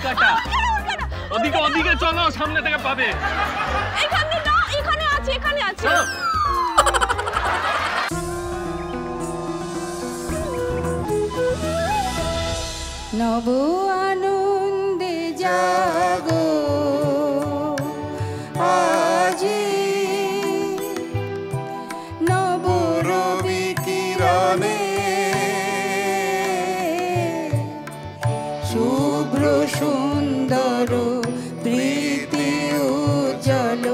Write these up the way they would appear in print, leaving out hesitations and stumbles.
কাটা। ওদিকে ওদিকে চলো, সামনে থেকে পাবে। এখানে না, এখানে আছে, এখানে আছে। নব আনন্দে জাগো আজি, নব রবি কিরণে শুভ্র সুন্দর প্রীতি উজ্জ্বল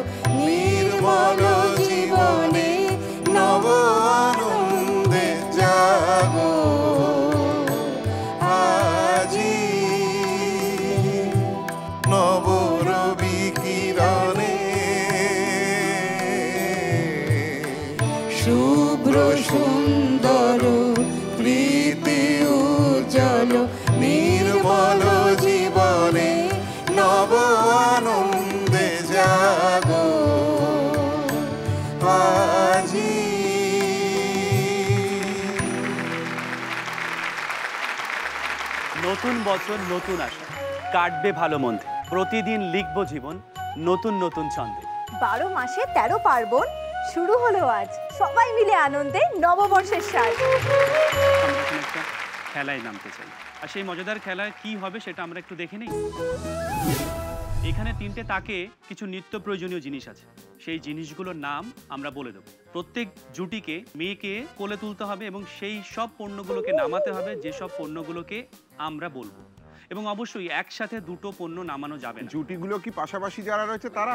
নির্মল জীবনে নব আনন্দে জাগো আজি, নব রবি কিরণে শুভ্র সুন্দর প্রীতি উজ্জ্বল নির্মল জীবনে নব আনন্দে জাগো আজি। নতুন বছর, নতুন আশা, কাটবে ভালো মন্দে। প্রতিদিন লিখবো জীবন নতুন নতুন ছন্দে। 12 মাসে 13 পার্বণ শুরু হলো আজ, সবাই মিলে আনন্দে নববর্ষের সাজ। আমরা এখন একটা খেলায় নামতে চাই, আর সেই মজাদার খেলা কি হবে সেটা আমরা একটু দেখে নিই। এখানে 3টে তাকে কিছু নিত্য প্রয়োজনীয় জিনিস আছে, সেই জিনিসগুলোর নাম আমরা বলে দেবো। প্রত্যেক জুটিকে মেয়েকে কোলে তুলতে হবে এবং সেই সব পণ্যগুলোকে নামাতে হবে যেসব পণ্যগুলোকে আমরা বলবো, এবং অবশ্যই একসাথে দুটো পণ্য নামানো যাবে না। জুটিগুলো কি পাশাপাশি যারা রয়েছে তারা?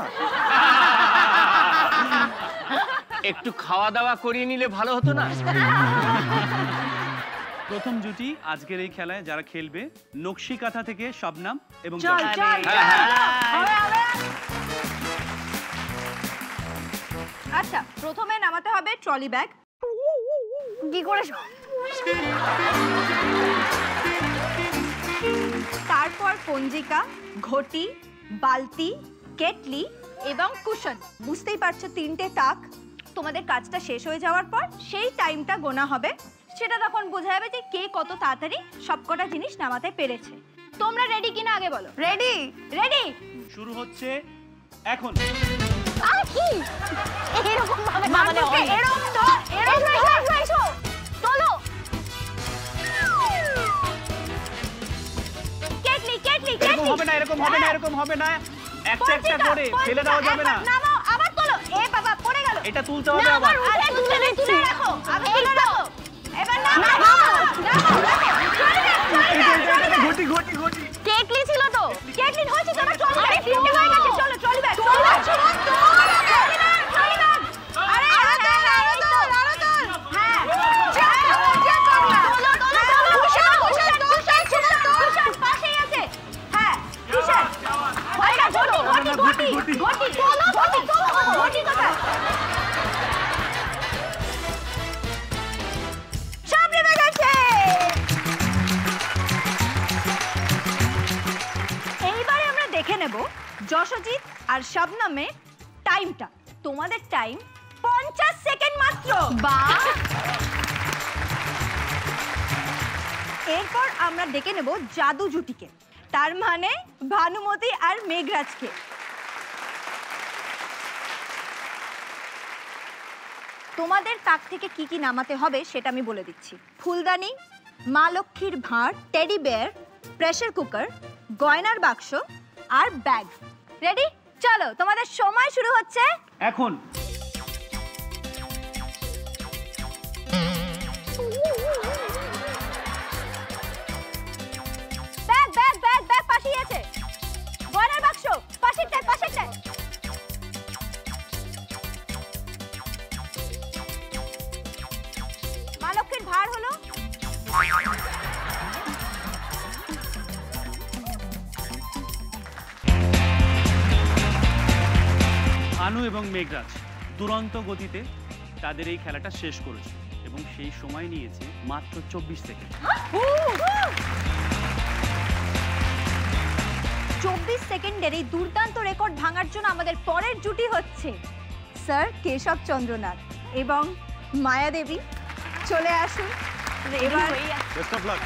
একটু খাওয়া দাওয়া করিয়ে নিলে ভালো হতো না? প্রথম জুটি আজকের এই খেলায় যারা খেলবে, নকশি কাঁথা থেকে শবনম এবং আচ্ছা, প্রথমে নামাতে হবে ট্রলি ব্যাগ। কি করে? তারপর পঞ্জিকা, ঘটি, বালতি, কেটলি এবং কুশন। বুঝতেই পারছো 3টে তাক। তোমাদের কাজটা শেষ হয়ে যাওয়ার পর সেই টাইমটা গোনা হবে, সেটা তখন বোঝা যাবে যে কে কত তাড়াতাড়ি সবকটা জিনিস নামাতে পেরেছে। তোমরা রেডি কিনা আগে বলো। রেডি? রেডি। শুরু হচ্ছে এখন। আর কি এরকম ভাবে নামানো হয়? এরকম ধর, এরকম এসো চলো। কেটলি কেটলি এরকম কেটলি হবে না, এরকম হবে না, এরকম হবে না। একটা একটা করে ফেলে দেওয়া যাবে না। নামাও, আবার তোলো। এ বাবা, পড়ে গেল। এটা তুলতে হবে আবার। আরে তুলে রাখো, আগে তুলে রাখো। এবার নামাও। ঘটি ঘটি ঘটি। কেটলি ছিল তো, কেটলি হয়েছে তো। চলো, আরে তিনটে হয়ে গেছে। চলো ট্রলি ব্যাগ, চলো ট্রলি ব্যাগ, ট্রলি ব্যাগ। আরে আরো তোল, আরো তোল, আরো তোল। হ্যাঁ, যা করলা। তোলো তোলো তোলো। কুশন পাশেই আছে। হ্যাঁ, কুশন। ওইটা ঘটি ঘটি ঘটি তোলো, ঘটি তোলো। ঘটি কোথায়? সব নেমে গেছে। এইবারে আমরা দেখে নেব যশজিৎ আর শবনমে টাইমটা। তোমাদের টাইম 50 সেকেন্ড মাত্র। বাহ! এরপর আমরা ডেকে নেব জাদু জুটিকে, তার মানে ভানুমতি আর মেঘরাজকে। তোমাদের তাক থেকে কি কি নামাতে হবে সেটা আমি বলে দিচ্ছি। ফুলদানি, মা লক্ষ্মীর ভাঁড়, টেডি বেয়ার, প্রেসার কুকার, গয়নার বাক্স আর ব্যাগ। রেডি? চলো, তোমাদের সময় শুরু হচ্ছে এখন। ব্যাগ ব্যাগ ব্যাগ ব্যাগ পাশেই আছে। গয়নার বাক্স পাশেরটায়, পাশেরটায়। মা লক্ষ্মীর ভাঁড় হলো। ভানু এবং মেঘরাজ দুরন্ত গতিতে তাদের এই খেলাটা শেষ করেছে এবং সেই সময় নিয়েছে মাত্র 24 সেকেন্ড। 24 সেকেন্ডের এই দুর্দান্ত রেকর্ড ভাঙার জন্য আমাদের পরের জুটি হচ্ছে স্যার কেশব চন্দ্রনাথ এবং মায়াদেবী। চলে আসুন। এবার বেস্ট অফ লাক।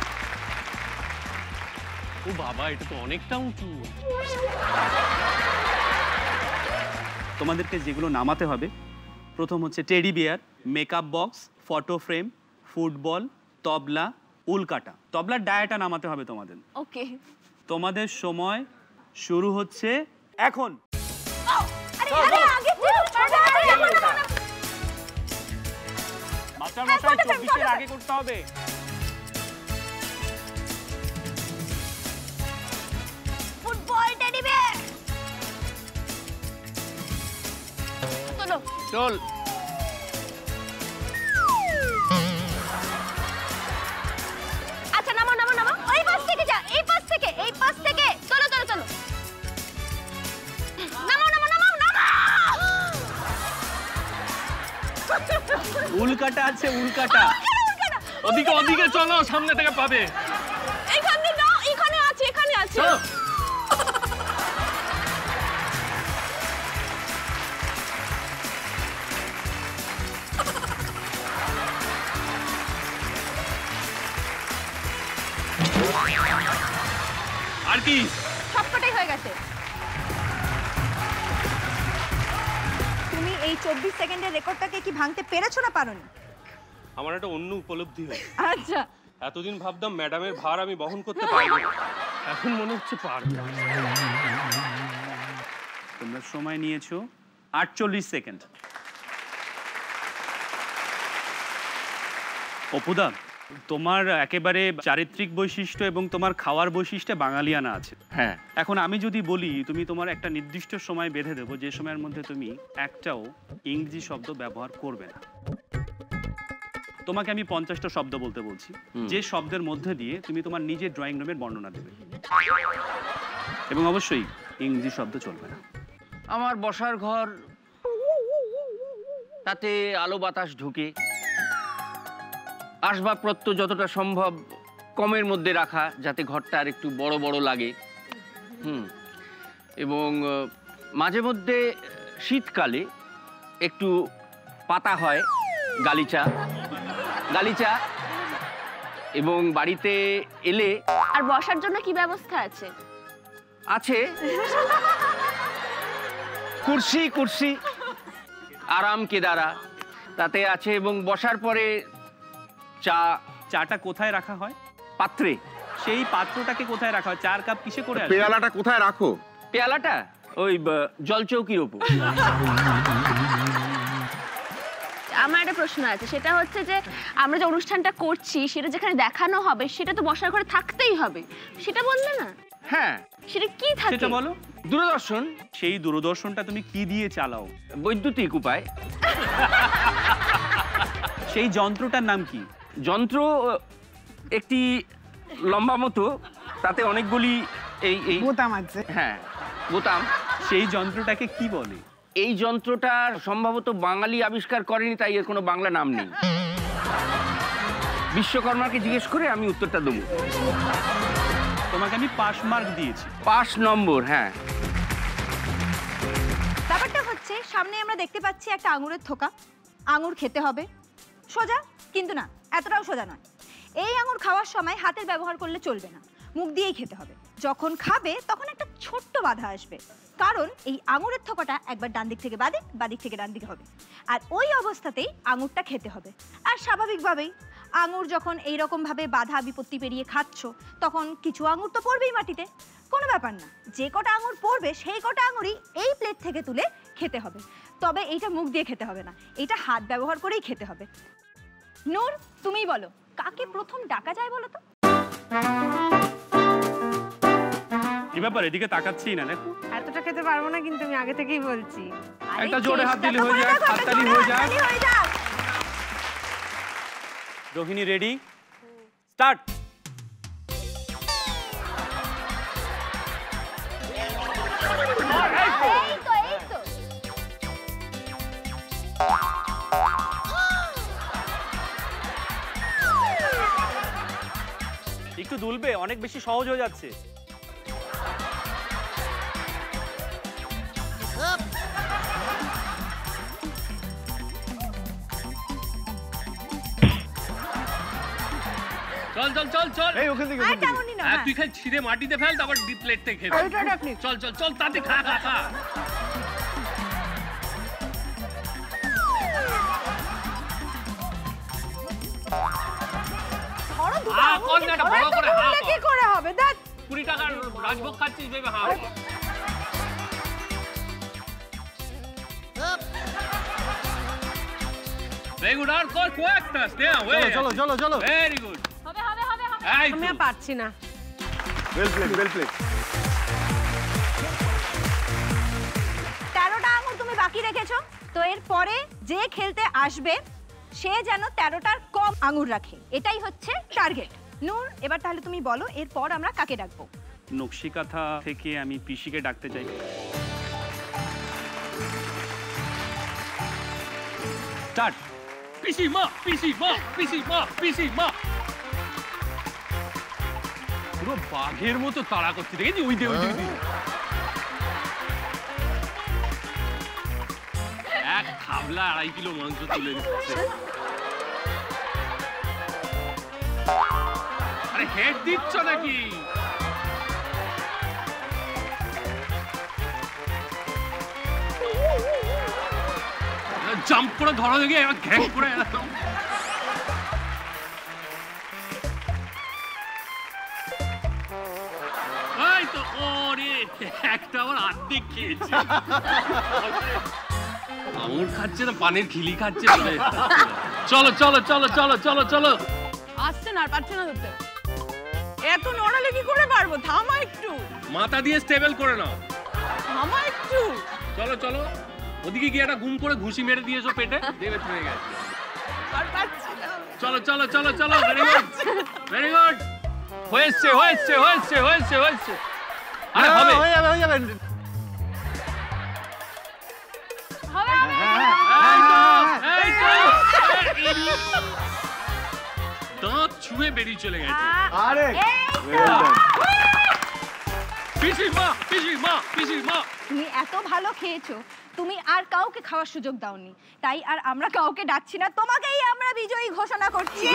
ও বাবা, এটা তো অনেকটা উঁচু। তোমাদেরকে যেগুলো নামাতে হবে, প্রথম হচ্ছে teddy bear, makeup box, photo frame, football, তবলা, উলকাটা। তবলার ডায়াটা নামাতে হবে তোমাদের। ওকে। তোমাদের সময় শুরু হচ্ছে এখন। মাস্টার মশাই 24-এর আগে করতে হবে। Football, teddy bear. চলো চল। আচ্ছা, নামো নামো নামো। ওই পাশ থেকে যা, এই পাশ থেকে, এই পাশ থেকে। চলো চলো চলো, নামো নামো নামো নামো। উলকাটা আছে, উলকাটা। ওদিকে ওদিকে চলো, সামনে থেকে পাবে। এইখানে না, এখানে আছে, এখানে আছে। চলো। আর কি? সবকটাই হয়ে গেছে। তুমি এই 24 সেকেন্ডের রেকর্ডটাকে কি ভাঙতে পেরেছো না পারোনি? আমার একটা অন্য উপলব্ধি হয়েছে। আচ্ছা, এতদিন ভাবতাম ম্যাডামের ভার আমি বহন করতে পারবো না, এখন মনে হচ্ছে পারবে। তোমরা সময় নিয়েছো 48 সেকেন্ড। অপুদা, তোমার একেবারে চারিত্রিক বৈশিষ্ট্য এবং তোমার খাওয়ার বৈশিষ্ট্যে বাঙালিয়ানা আছে। হ্যাঁ, এখন আমি যদি বলি তুমি তোমার একটা নির্দিষ্ট সময় বেঁধে দেবো, যে সময়ের মধ্যে তুমি একটাও ইংরেজি শব্দ ব্যবহার করবে না। তোমাকে আমি 50টা শব্দ বলতে বলছি, যে শব্দের মধ্যে দিয়ে তুমি তোমার নিজের ড্রয়িং রুমের বর্ণনা দেবে, এবং অবশ্যই ইংরেজি শব্দ চলবে না। আমার বসার ঘর, তাতে আলো বাতাস ঢুকে, আসবাবপত্র যতটা সম্ভব কমের মধ্যে রাখা, যাতে ঘরটা আর একটু বড় বড় লাগে। এবং মাঝে মধ্যে শীতকালে একটু পাতা হয়, গালিচা গালিচা। এবং বাড়িতে এলে আর বসার জন্য কি ব্যবস্থা আছে? আছে কুর্সি, কুর্সি আরাম কেদারা তাতে আছে। এবং বসার পরে চাটা কোথায় রাখা হয়? পাত্রে। সেই পাত্রটাকে কোথায় রাখা হয়? 4 কাপ কিসে করে আসে? পেয়ালাটা কোথায় রাখো? পেয়ালাটা ওই জলচৌকির ওপর। আমার একটা প্রশ্ন আছে, সেটা হচ্ছে যে আমরা যে অনুষ্ঠানটা করছি সেটা যেখানে দেখানো হবে সেটা তো বসার ঘরে থাকতেই হবে, সেটা বললে না? হ্যাঁ, সেটা কি থাকে? সেটা বলো। দূরদর্শন। সেই দূরদর্শনটা তুমি কি দিয়ে চালাও? বৈদ্যুতিক উপায়। সেই যন্ত্রটার নাম কি? যন্ত্র একটি লম্বা মতো, তাতে অনেকগুলি এই এই বোতাম আছে। হ্যাঁ, বোতাম। সেই যন্ত্রটাকে কি বলে? এই যন্ত্রটা সম্ভবত বাঙালি আবিষ্কার করেনি, তাই এর কোনো বাংলা নাম নেই। বিশ্বকর্মাকে জিজ্ঞেস করে আমি উত্তরটা দেবো। তোমাকে আমি পাস মার্ক দিয়েছি। 5 নম্বর। হ্যাঁ, ব্যাপারটা হচ্ছে সামনে আমরা দেখতে পাচ্ছি একটা আঙুরের থোকা। আঙুর খেতে হবে, সোজা, কিন্তু না, এতটাও সোজা নয়। এই আঙুর খাওয়ার সময় হাতের ব্যবহার করলে চলবে না, মুখ দিয়েই খেতে হবে। যখন খাবে তখন একটা ছোট্ট বাধা আসবে, কারণ এই আঙুরের থোকাটা একবার ডান দিক থেকে বাদিক, বাদিক থেকে ডান দিকে হবে, আর ওই অবস্থাতেই আঙুরটা খেতে হবে। আর স্বাভাবিকভাবেই আঙুর যখন এইরকমভাবে বাধা বিপত্তি পেরিয়ে খাচ্ছ, তখন কিছু আঙুর তো পড়বেই মাটিতে। কোনো ব্যাপার না, যে কটা আঙুর পড়বে সেই কটা আঙুরই এই প্লেট থেকে তুলে খেতে হবে। তবে এইটা মুখ দিয়ে খেতে হবে না, এইটা হাত ব্যবহার করেই খেতে হবে। নূর, তুমিই বলো, কাকে প্রথম ডাকা যায় বলো তো? কি ব্যাপার, এদিকে তাকাচ্ছি না? দেখো, এতটা খেতে পারবো না, কিন্তু আমি আগে থেকেই বলছি। আরে একটা জোরে হাত চেষ্টা দিলে তো হয়ে করে যাক, দেখো, একটা হাততালি জোরে হয়ে যাক। হাততালি হয়ে যাক। Rohini ready, start. এই তো, এই তো। একটু দুলবে, অনেক বেশি সহজ হয়ে যাচ্ছে। চল চল চল চল এই ওখান থেকে আর তেমনই না, হ্যাঁ, হ্যাঁ। তুই খালি ছিঁড়ে মাটিতে ফেল তারপর ডিপ প্লেট থেকে খেয়ে ওইটা রাখলি। চল চল চল তাতে খা খা খা ধরো দুটো হা, আঙুল কর দিয়ে না, একটা ধরো। বড় করে হা কি করে হবে দেখ 20 টাকার রাজভোগ খাচ্ছিস ভেবে হা ভেরি গুড আর কর কয়েকটা স্নেহা হয়ে চলো চলো চলো ভেরি গুড হবে হবে হবে হবে এই আমি তো। আর পারছি না ওয়েল প্লেট ওয়েল প্লেট 13টা আঙুল তুমি বাকি রেখেছো, তো এর পরে যে খেলতে আসবে সে যেন 13টার কম আঙুল রাখে, এটাই হচ্ছে টার্গেট। নূর, এবার তাহলে তুমি বলো এরপর আমরা কাকে ডাকবো? নকশিকাথা থেকে আমি পিসিকে ডাকতে চাই। স্টার্ট। পিসি মা পিসি মা পিসি মা পিসি মা পুরো বাঘের মতো তাড়া করছে দেখেছি ওই দে এক খাবলা 2.5 কিলো মাংস তুলে দিচ্ছে আরে হেড দিচ্ছ নাকি জাম্প করে ধরো দেখি এবার ঘ্যাং করে এই তো ওরে একটা আবার অর্ধেক খেয়েছে আঙুর খাচ্ছে না পানের খিলি খাচ্ছে চলো চলো চলো চলো চলো চলো আসছে না আর পারছে না ধরতে এত নড়ালে কি করে পারবো থামা একটু মাথা দিয়ে স্টেবল করে নাও থামা একটু চলো চলো ওদিকে গিয়ে একটা ঘুম করে ঘুষি মেরে দিয়েছো পেটে দেবে তুমি গেছে আর পারছি না চলো চলো চলো চলো ভেরি গুড ভেরি গুড হয়েছে হয়েছে হয়েছে হয়েছে হয়েছে আরে হবে হয়ে যাবে হয়ে যাবে এই তো দাঁত ছুঁয়ে বেরিয়ে চলে গেছে আরে এই তো। পিসি মা পিসি মা পিসি মা তুমি এত ভালো খেয়েছো, তুমি আর কাউকে খাওয়ার সুযোগ দাওনি, তাই আর আমরা কাউকে ডাকছি না, তোমাকেই আমরা বিজয়ী ঘোষণা করছি।